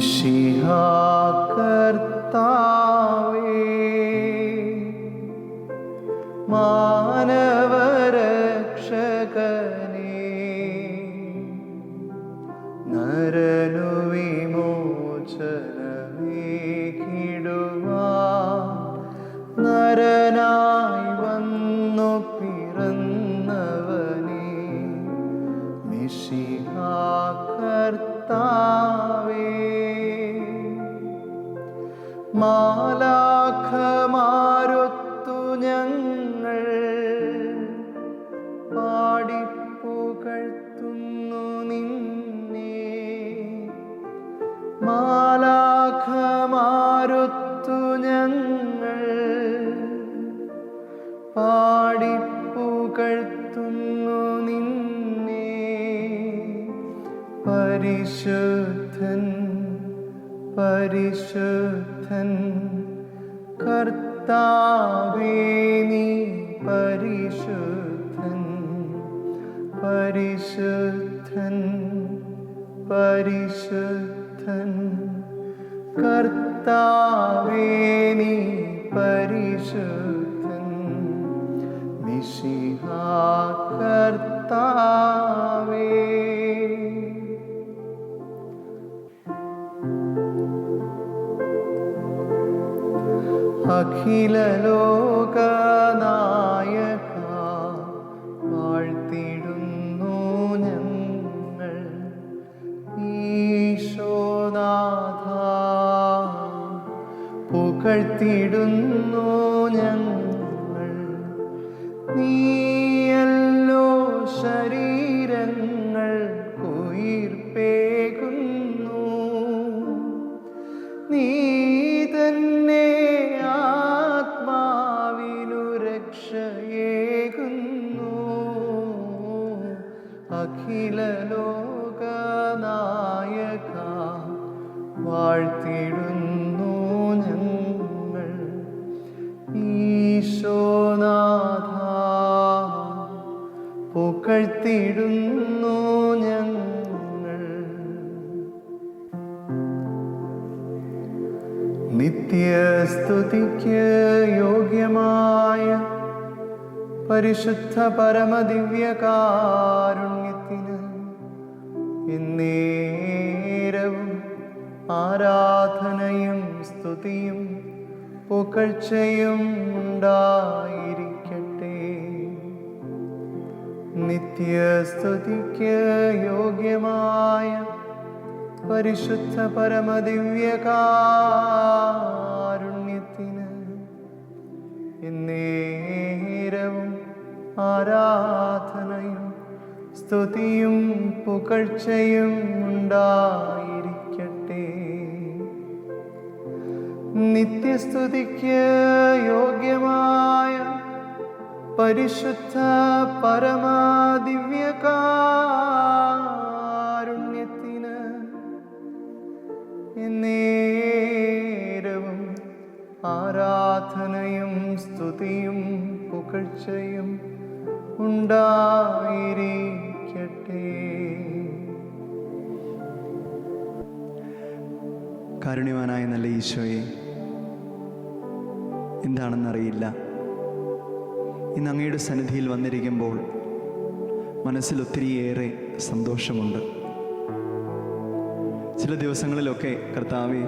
മിശിഹാ കർത്താവേ, മാനവരക്ഷകനേ, നരനു വിമോചനമേകിടുവാൻ നരനായി വന്നു പിറന്നവനേ, മിശിഹാ കർത്താവേ. മാലാഖമാരൊത്തു ഞങ്ങൾ പാടിപ്പുകഴ്ത്തുന്നു നിന്നെ, മാലാഖമാരൊത്തു ഞങ്ങൾ പാടിപ്പുകഴ്ത്തുന്നു നിന്നെ. പരിശുദ്ധൻ പരിശുദ്ധൻ കർത്താവേ, നീ പരിശുദ്ധൻ, പരിശുദ്ധൻ പരിശുദ്ധൻ കർത്താവേ, നീ പരിശുദ്ധൻ, മിശിഹാ കർത്താവേ. അഖില ലോകനായക വാഴ്ത്തിടുന്നു ഞങ്ങൾ, ഈശോനാഥ പുകഴ്ത്തിടുന്നു ഞങ്ങൾ. നീയല്ലോ ശരീരങ്ങൾക്കുയിർപ്പേകുന്നു, നീ തന്നെ ആത്മാവിനു രക്ഷയേകുന്നു. അഖില ലോകനായക വാഴ്ത്തിടുന്നു ഞങ്ങൾ, ഈശോനാഥ പുകഴ്ത്തിടുന്നു ഞങ്ങൾ. നിത്യസ്തുതിക്ക് യോഗ്യമായ പരിശുദ്ധ പരമദിവ്യകാരുണ്യത്തിന് എന്നേരവും ആരാധനയും സ്തുതിയും പുകഴ്ചയും ഉണ്ടായിരിക്കട്ടെ. നിത്യസ്തുതിക്ക് യോഗ്യമായ പരിശുദ്ധ പരമദിവ്യകാരുണ്യത്തിന് എന്നേരവും ആരാധനയും സ്തുതിയും പുകഴ്ചയും ഉണ്ടായിരിക്കട്ടെ. നിത്യസ്തുതിക്ക് യോഗ്യമായ പരിശുദ്ധ പരമദിവ്യകാരുണ്യത്തിന് എന്നേരവും ആരാധനയും സ്തുതിയും പുകഴ്ചയും ഉണ്ടായിരിക്കട്ടെ. കാരുണ്യവാനായ നല്ല ഈശോയെ, എന്താണെന്നറിയില്ല, ഇന്ന് അങ്ങയുടെ സന്നിധിയിൽ വന്നിരിക്കുമ്പോൾ മനസ്സിൽ ഒത്തിരിയേറെ സന്തോഷമുണ്ട്. ചില ദിവസങ്ങളിലൊക്കെ കർത്താവേ,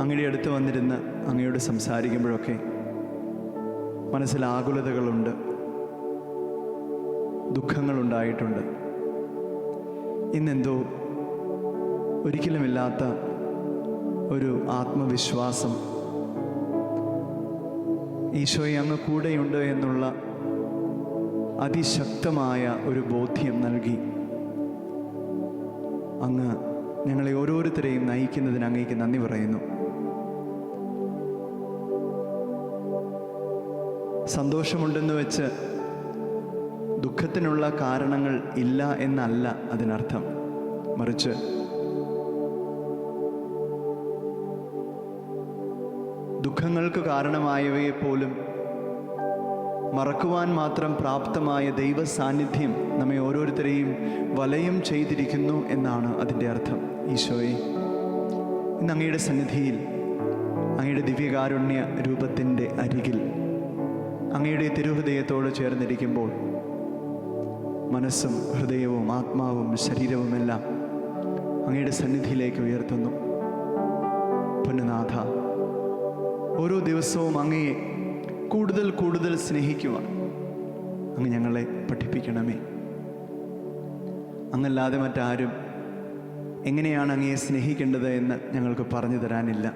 അങ്ങയുടെ അടുത്ത് വന്നിരുന്ന് അങ്ങയോട് സംസാരിക്കുമ്പോഴൊക്കെ മനസ്സിൽ ആകുലതകളുണ്ട്, ദുഃഖങ്ങളുണ്ടായിട്ടുണ്ട്. ഇന്നെന്തോ ഒരിക്കലുമില്ലാത്ത ഒരു ആത്മവിശ്വാസം, ഈശോയെ അങ്ങ് കൂടെയുണ്ട് എന്നുള്ള അതിശക്തമായ ഒരു ബോധ്യം നൽകി അങ്ങ് ഞങ്ങളെ ഓരോരുത്തരെയും നയിക്കുന്നതിന് അങ്ങേക്ക് നന്ദി പറയുന്നു. സന്തോഷമുണ്ടെന്ന് വെച്ച് ദുഃഖത്തിനുള്ള കാരണങ്ങൾ ഇല്ല എന്നല്ല അതിനർത്ഥം. മറിച്ച് ദുഃഖങ്ങൾക്ക് കാരണമായവയെപ്പോലും മറക്കുവാൻ മാത്രം പ്രാപ്തമായ ദൈവ സാന്നിധ്യം നമ്മെ ഓരോരുത്തരെയും വലയം ചെയ്തിരിക്കുന്നു എന്നാണ് അതിൻ്റെ അർത്ഥം. ഈശോയെ, ഇന്ന് അങ്ങയുടെ സന്നിധിയിൽ അങ്ങയുടെ ദിവ്യകാരുണ്യ രൂപത്തിൻ്റെ അരികിൽ അങ്ങയുടെ തിരുഹൃദയത്തോട് ചേർന്നിരിക്കുമ്പോൾ മനസ്സും ഹൃദയവും ആത്മാവും ശരീരവുമെല്ലാം അങ്ങയുടെ സന്നിധിയിലേക്ക് ഉയർത്തുന്നു. പൊന്നുനാഥ, ഓരോ ദിവസവും അങ്ങയെ കൂടുതൽ കൂടുതൽ സ്നേഹിക്കുവാൻ അങ്ങ് ഞങ്ങളെ പഠിപ്പിക്കണമേ. അങ്ങല്ലാതെ മറ്റാരും എങ്ങനെയാണ് അങ്ങയെ സ്നേഹിക്കേണ്ടത് എന്ന് ഞങ്ങൾക്ക് പറഞ്ഞു തരാനില്ല.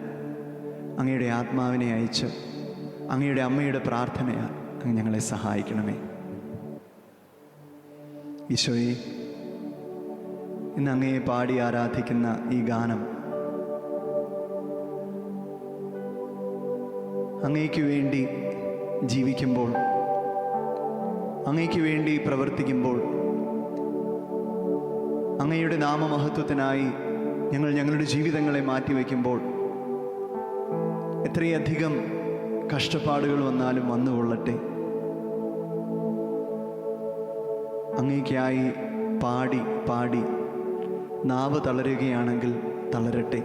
അങ്ങയുടെ ആത്മാവിനെ അയച്ച് അങ്ങയുടെ അമ്മയുടെ പ്രാർത്ഥനയാൽ അങ്ങ് ഞങ്ങളെ സഹായിക്കണമേ. ഈശോയെ, ഇന്ന് അങ്ങയെ പാടി ആരാധിക്കുന്ന ഈ ഗാനം അങ്ങയ്ക്ക് വേണ്ടി ജീവിക്കുമ്പോൾ, അങ്ങയ്ക്ക് വേണ്ടി പ്രവർത്തിക്കുമ്പോൾ, അങ്ങയുടെ നാമമഹത്വത്തിനായി ഞങ്ങൾ ഞങ്ങളുടെ ജീവിതങ്ങളെ മാറ്റിവെക്കുമ്പോൾ എത്രയധികം കഷ്ടപ്പാടുകൾ വന്നാലും വന്നുകൊള്ളട്ടെ, അങ്ങേക്കായി പാടി പാടി നാവ് തളരുകയാണെങ്കിൽ തളരട്ടെ.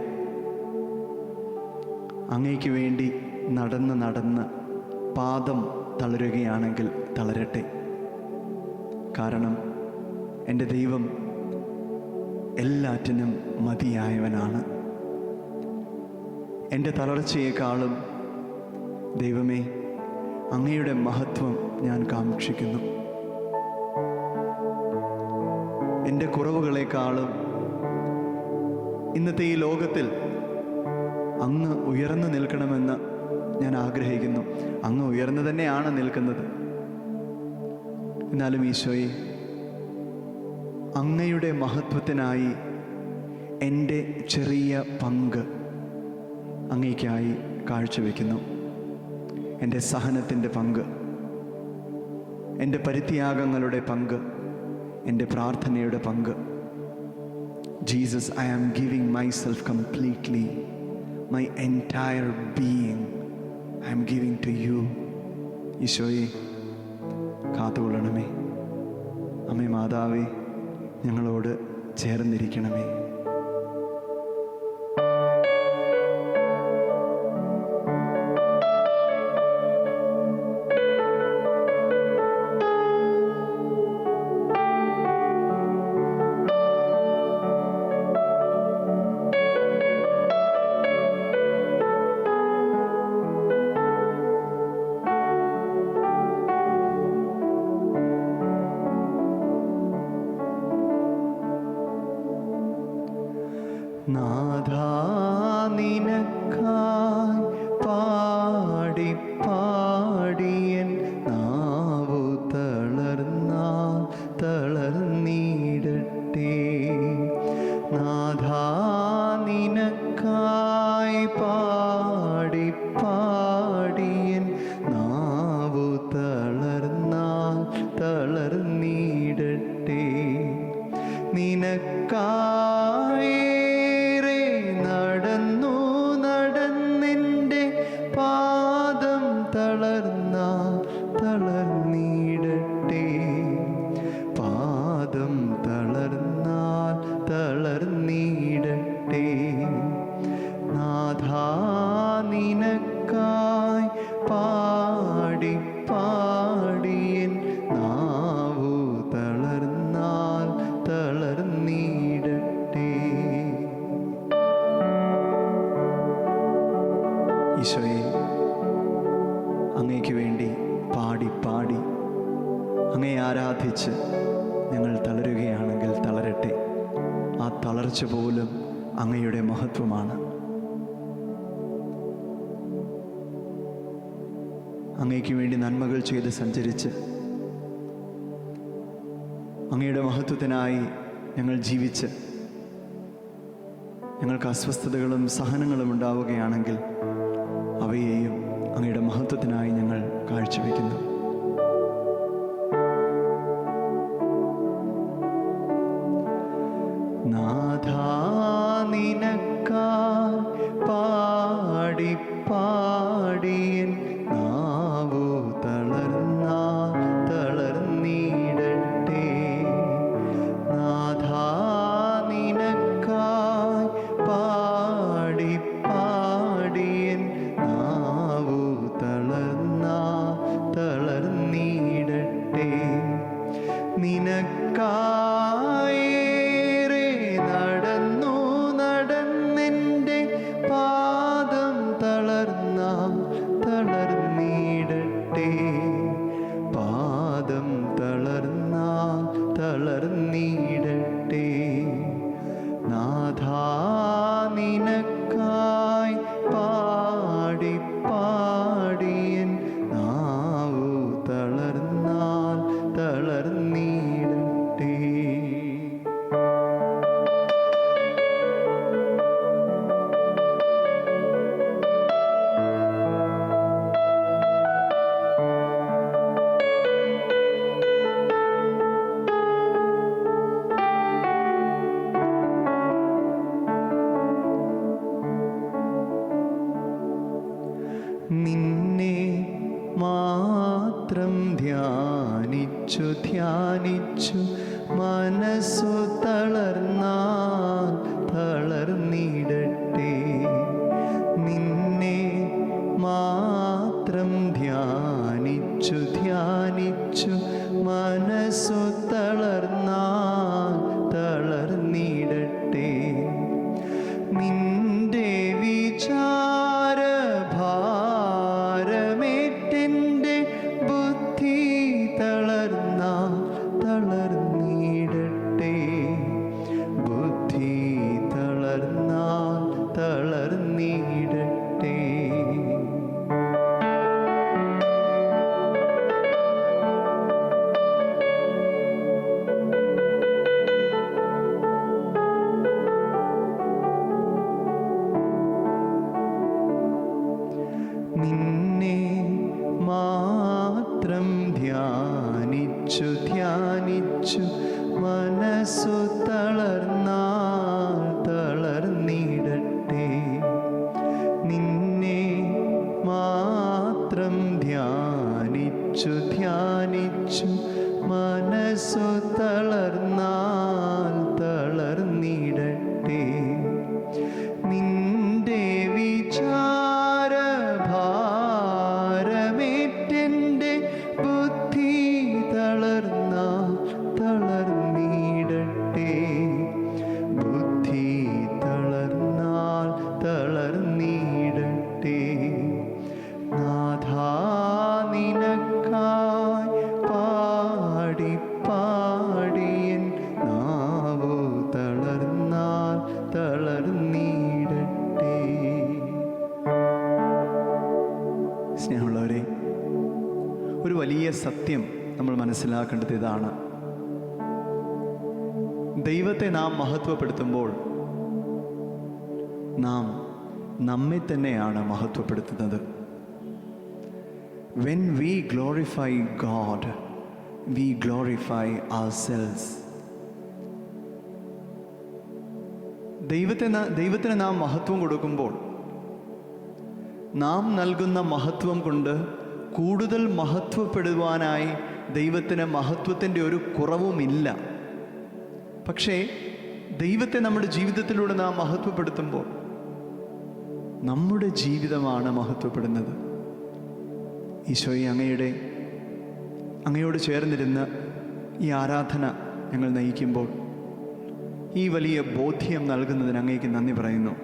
അങ്ങേക്ക് വേണ്ടി നടന്ന് നടന്ന് പാദം തളരുകയാണെങ്കിൽ തളരട്ടെ. കാരണം എൻ്റെ ദൈവം എല്ലാറ്റിനും മതിയായവനാണ്. എൻ്റെ തളർച്ചയേക്കാളും ദൈവമേ, അങ്ങയുടെ മഹത്വം ഞാൻ കാക്ഷിക്കുന്നു. എൻ്റെ കുറവുകളെക്കാളും ഇന്നത്തെ ഈ ലോകത്തിൽ അങ്ങ് ഉയർന്നു നിൽക്കണമെന്ന് ഞാൻ ആഗ്രഹിക്കുന്നു. അങ്ങ് ഉയർന്നു തന്നെയാണ് നിൽക്കുന്നത്. എന്നാലും ഈശോയെ, അങ്ങയുടെ മഹത്വത്തിനായി എൻ്റെ ചെറിയ പങ്ക് അങ്ങേക്കായി കാഴ്ചവെക്കുന്നു. എൻ്റെ സഹനത്തിൻ്റെ പങ്ക്, എൻ്റെ പരിത്യാഗങ്ങളുടെ പങ്ക്, എൻ്റെ പ്രാർത്ഥനയുടെ പങ്ക്. Jesus, I am giving myself completely, my entire being I am giving to you. ഈശോയെ, കാത്തുകൊള്ളണമേ. അമ്മേ മാതാവേ, ഞങ്ങളോട് ചേർന്നിരിക്കണമേ. നാഥാ, നിനക്കായി പാടി പാടിയൻ നാവു തളർന്നാൽ തളർന്നിടട്ടെ. നാഥാ, നിനക്കായി പാടി പാടിയൻ നാവു തളർന്നാൽ തളർന്നിടട്ടെ. നിനക്കായി നടന്നു നടന്നെൻ്റെ പാദം തളർന്നാൽ തളർന്നിടട്ടെ. പാദം തളർന്നാൽ തളർന്നിടട്ടെ. നാഥാ, നിനക്കായി പാടി പാടിയൻ നാവു തളർന്നാൽ തളർന്നിടട്ടെ. ഈശോയെ, അങ്ങയ്ക്ക് വേണ്ടി പാടി പാടി അങ്ങയെ ആരാധിച്ച് ഞങ്ങൾ തളരുകയാണെങ്കിൽ തളരട്ടെ. ആ തളർച്ച പോലും അങ്ങയുടെ മഹത്വമാണ്. അങ്ങയ്ക്ക് വേണ്ടി നന്മകൾ ചെയ്ത് സഞ്ചരിച്ച് അങ്ങയുടെ മഹത്വത്തിനായി ഞങ്ങൾ ജീവിച്ച് ഞങ്ങൾക്ക് അസ്വസ്ഥതകളും സഹനങ്ങളും ഉണ്ടാവുകയാണെങ്കിൽ അവയെയും അങ്ങയുടെ മഹത്വത്തിനായി ഞങ്ങൾ കാഴ്ചവെക്കുന്നു. നാഥാ, നിനക്കായി പാടി പാടിയൻ നാവു തളർന്നാൽ തളർന്നിടട്ടെ. നാഥാ, നിനക്കായി പാടി തളർന്നിടട്ടെ. നിനക്കായേറെ നടന്നു നടന്നെൻ്റെ പാദം തളർന്നിടട്ടെ. പാദം തളർന്നിടട്ടെ. നാഥാ നിനക്കായി പാടി പാടിയൻ നാവു തളർന്നിടട്ടെ. നിന്നെ മാത്രം ധ്യാനിച്ചു മനസ്സു തളർന്നിടട്ടെ. നിന്നെ മാത്രം ധ്യാനിച്ചു മനസ്സു തളർന്നിടട്ടെ. നിന്റെ വിചാരഭാരമേറ്റെൻ്റെ ബുദ്ധി തളർന്നിടട്ടെ. ബുദ്ധി തളർന്നിടട്ടെ. നിന്നെ മാത്രം ധ്യാനിച്ചു മനസ്സു തളർന്നിടട്ടെ. നിന്നെ മാത്രം ധ്യാനിച്ചു മനസ്സു തളർന്നിടട്ടെ. നിന്റെ വിചാരഭാരമേറ്റെൻ്റെ ബുദ്ധി തളർന്നിടട്ടെ. ബുദ്ധി തളർന്നിടട്ടെ. നാഥാ നിനക്കായി പാടി പാടിയൻ നാവു തളർന്നിടട്ടെ. സ്നേഹമുള്ളവരെ, ഒരു വലിയ സത്യം നമ്മൾ മനസ്സിലാക്കേണ്ടത് ഇതാണ്. ദൈവത്തെ നാം മഹത്വപ്പെടുത്തുമ്പോൾ നാം നമ്മെ തന്നെയാണ് മഹത്വപ്പെടുത്തുന്നത്. When we glorify God, we glorify ourselves. ദൈവത്തിന് നാം മഹത്വം കൊടുക്കുമ്പോൾ നാം നൽകുന്ന മഹത്വം കൊണ്ട് കൂടുതൽ മഹത്വപ്പെടുവാനായി ദൈവത്തിന് മഹത്വത്തിൻ്റെ ഒരു കുറവുമില്ല. പക്ഷേ ദൈവത്തെ നമ്മുടെ ജീവിതത്തിലൂടെ നാം മഹത്വപ്പെടുത്തുമ്പോൾ നമ്മുടെ ജീവിതമാണ് മഹത്വപ്പെടുന്നത്. ഈശോയെ, അങ്ങയോട് ചേർന്നിരുന്ന് ഈ ആരാധന ഞങ്ങൾ നയിക്കുമ്പോൾ ഈ വലിയ ബോധ്യം നൽകുന്നതിന് അങ്ങേക്ക് നന്ദി പറയുന്നു.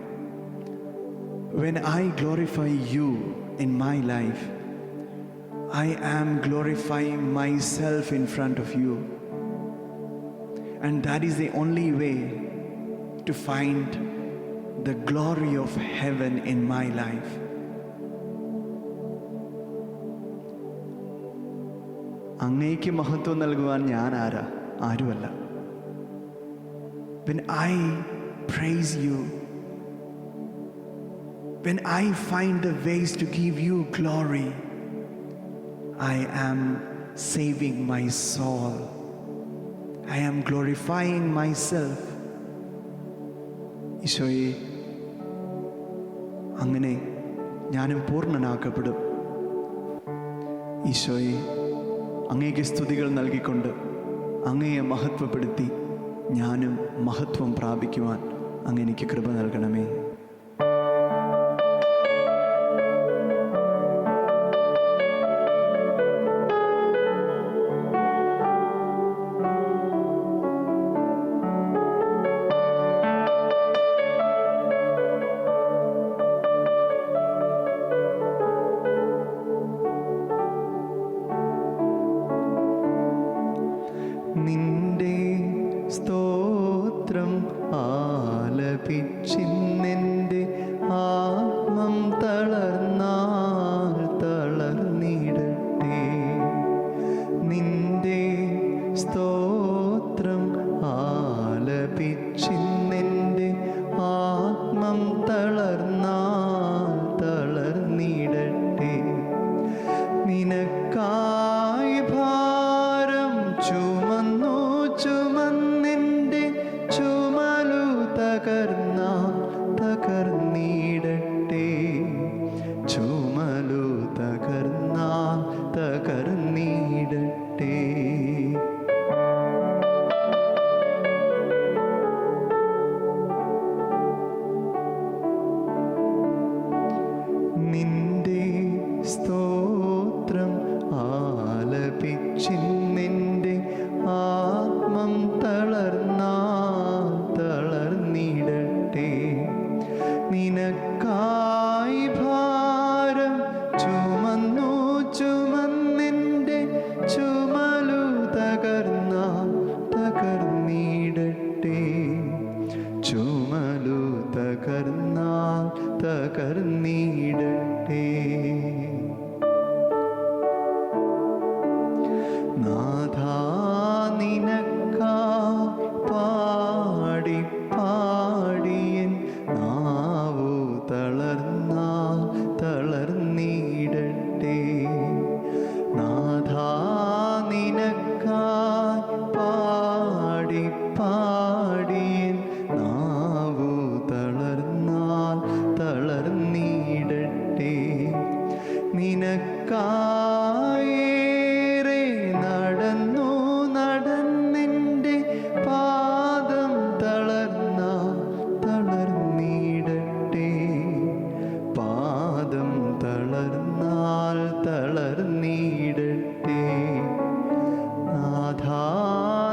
When I glorify you in my life, I am glorifying myself in front of you. And that is the only way to find the glory of heaven in my life. അങ്ങേക്ക് മഹത്വം നൽകുവാൻ ഞാൻ ആരുമല്ല. When I praise you, when I find the ways to give you glory, I am saving my soul. I am glorifying myself. ഈശോയെ, അങ്ങനെ ഞാനും പൂർണ്ണനാക്കപ്പെടും. ഈശോയെ, അങ്ങേക്ക് സ്തുതികൾ നൽകിക്കൊണ്ട് അങ്ങയെ മഹത്വപ്പെടുത്തി ഞാനും മഹത്വം പ്രാപിക്കുവാൻ അങ്ങ് എനിക്ക് കൃപ നൽകണമേ. നിന്റെ സ്തോത്രം ആലപിച്ചിന്നെൻ്റെ ആത്മം തളർന്നാൽ തളർന്നിടട്ടെ. നിന്റെ സ്തോത്രം ആലപിച്ചിന്നെൻ്റെ ആത്മം തളർന്നാൽ തളർന്നിടട്ടെ. നിനക്കായി ഭാരം ചുമന്നു ചുമന്നെൻ്റെ ചുമലു തകർന്നാൽ തകർന്നിടട്ടെ. ചുമലു തകർന്നാൽ തകർന്നിടട്ടെ. നിന്റെ സ്തോത്രം ആലപിച്ചിന്നെൻ്റെ ആത്മം തളർന്നാൽ തളർന്നിടട്ടെ. നിനക്കായി ഭാരം ചുമന്നു ചുമന്നെൻ്റെ ചുമലു തകർന്നാൽ തകർന്നിടട്ടെ. ചുമലു തകർന്നാൽ തകർന്നിടട്ടെ. നാഥാ നിനക്കായി പാടി പാടിയൻ നാവു തളർന്നാൽ തളർന്നിടട്ടെ. നാഥാ നിനക്കായി പാടി പാടിയൻ നാവു തളർന്നാൽ തളർന്നിടട്ടെ. നിനക്കായേറെ നടന്നു നടന്നെൻ്റെ പാദം തളർന്നാൽ തളർന്നിടട്ടെ. പാദം തളർന്നാൽ തളർന്നിടട്ടെ. നാഥാ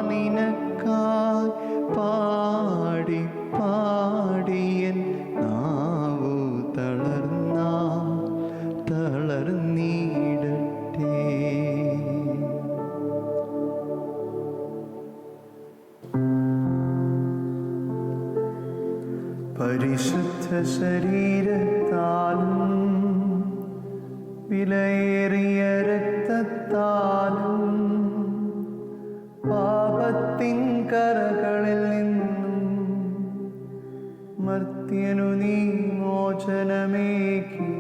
നിനക്കായി പാടി പാടിയൻ നാവു തളർന്നാൽ തളർന്നിടട്ടെ. പരിശുദ്ധ ശരീരത്താലും വിലയേറിയ രക്തത്താലും പാപത്തിൻ കറകളിൽ നിന്നും മർത്യനു നീ മോചനമേകി.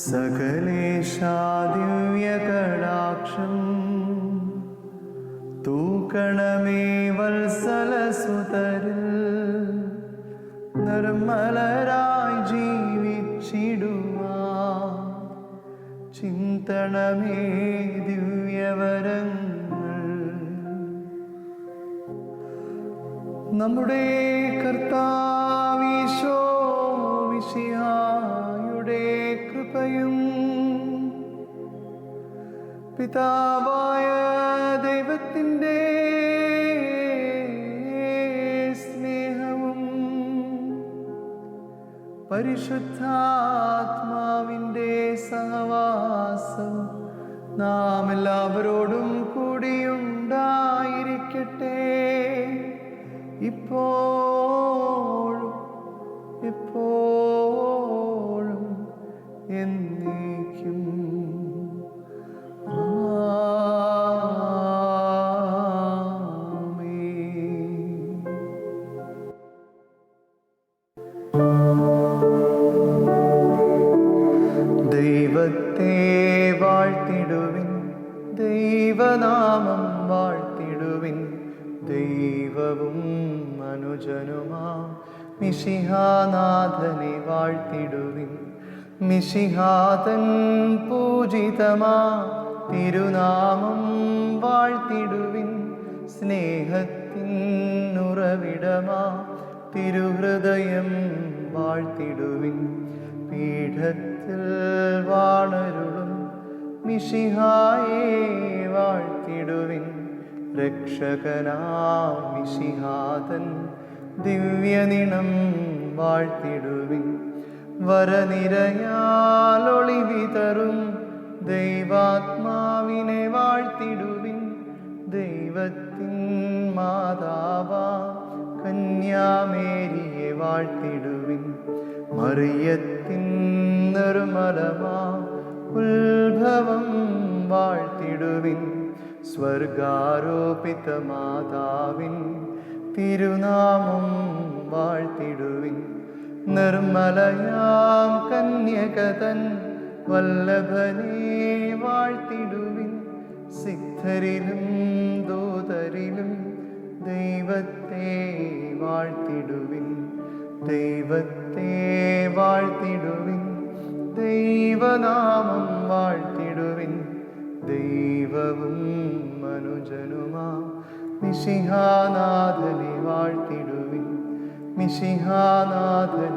സകലേശാ ദിവ്യകടാക്ഷം തൂക്കണമേ വത്സലസുതരിൽ. നിർമ്മലരായി ജീവിച്ചിടുവാൻ ചിന്തണമേ ദിവ്യവരങ്ങൾ. നമ്മുടെ കർത്താവീശോ മിശിഹായുടെ കൃപയും പിതാവായ ദൈവത്തിൻ്റെ സ്നേഹവും പരിശുദ്ധാത്മാവിൻ്റെ സഹവാസവും നാം എല്ലാവരോടും കൂടിയുണ്ടായിരിക്കട്ടെ. ഇപ്പോഴും എപ്പോഴും എന്നേക്കും. ദൈവത്തെ വാഴ്ത്തിടുവിൻ, ദൈവനാമം വാഴ്ത്തിടുവിൻ. ദൈവവും മനുജനുമാ മിശിഹാനാഥനെ വാഴ്ത്തിടുവിൻ. മിശിഹാതൻ പൂജിതമാ തിരുനാമം വാഴ്ത്തിടുവിൻ. സ്നേഹത്തിൻ ഉറവിടമാ തിരുഹൃദയം വാഴ്ത്തിടുവിൻ. പീഠത്തിൽ വാണരുളും മിശിഹായെ വാഴ്ത്തിടുവിൻ. രക്ഷകനാം മിശിഹാതൻ ദിവ്യനിണം വാഴ്ത്തിടുവിൻ. വരനിരയാൽ ഒളിവിതറും ദൈവാത്മാവിനെ വാഴ്ത്തി ദൈവത്തിൻ മാതാവാ കന്യാമേരിയെ വാഴ്ത്തിടുവിൻ. മറിയത്തിൻ നിർമ്മലമാ ഉത്ഭവം വാഴ്ത്തിടുവിൻ. സ്വർഗാരോപിത മാതാവിൻ തിരുനാമം വാഴ്ത്തിടുവിൻ. നിർമ്മലയാം കന്യകതൻ വല്ലഭനെ വാഴ്ത്തിടുവിൻ. സിദ്ധരിലും ദൂതരിലും ദൈവത്തെ വാഴ്ത്തിടുവിൻ. ദൈവത്തെ വാഴ്ത്തിടുവിൻ. ദൈവനാമം വാഴ്ത്തിടുവിൻ. ദൈവവും മനുജനുമാ മിശിഹാനാഥനെ വാഴ്ത്തിടുവിൻ. മിശിഹാനാഥനെ